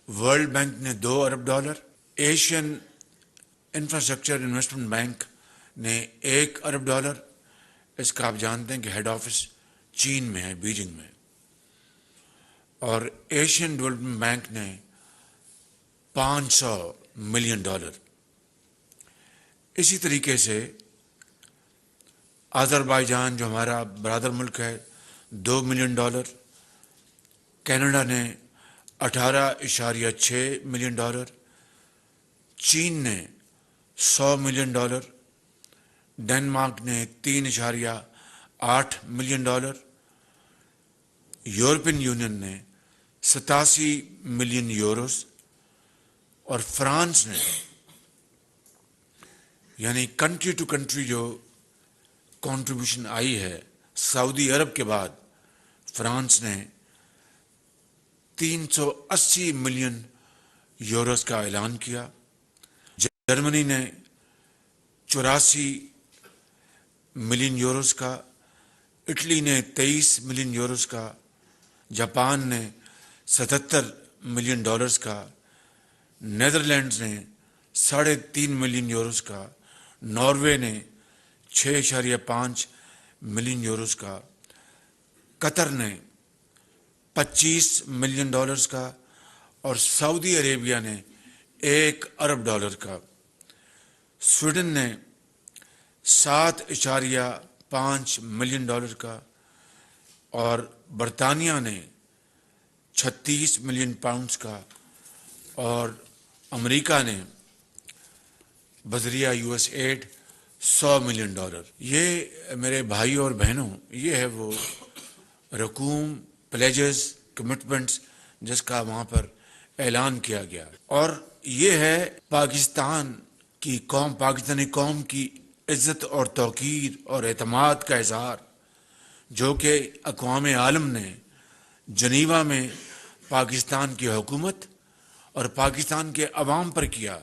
World bank نے $2 ارب، Asian infrastructure investment bank نے $1 ارب۔ اس کا آپ جانتے ہیں کہ ہیڈ آفس چین میں ہے، بیجنگ میں، اور ایشین ڈیولپمنٹ بینک نے $500 ملین۔ اسی طریقے سے آذربائیجان جو ہمارا برادر ملک ہے، $2 ملین۔ کینیڈا نے $18.6 ملین۔ چین نے $100 ملین۔ ڈنمارک نے $3.8 ملین۔ یورپین یونین نے 87 ملین €۔ اور فرانس نے، یعنی کنٹری ٹو کنٹری جو کنٹریبیوشن آئی ہے، سعودی عرب کے بعد فرانس نے 380 ملین € کا اعلان کیا۔ جرمنی نے 84 ملین € کا، اٹلی نے 23 ملین € کا، جاپان نے $77 ملین کا، نیدرلینڈز نے 3.5 ملین € کا، ناروے نے 6.5 ملین € کا، قطر نے $25 ملین کا، اور سعودی عربیہ نے $1 ارب کا۔ سویڈن نے $7.5 ملین کا، اور برطانیہ نے 36 ملین پاؤنڈز کا، اور امریکہ نے بذریعہ US ایڈ $100 ملین۔ یہ میرے بھائی اور بہنوں، یہ ہے وہ رقوم، پلیجز، کمٹمنٹس جس کا وہاں پر اعلان کیا گیا، اور یہ ہے پاکستان کی قوم، پاکستانی قوم کی عزت اور توقیر اور اعتماد کا اظہار، جو کہ اقوام عالم نے جنیوا میں پاکستان کی حکومت اور پاکستان کے عوام پر کیا۔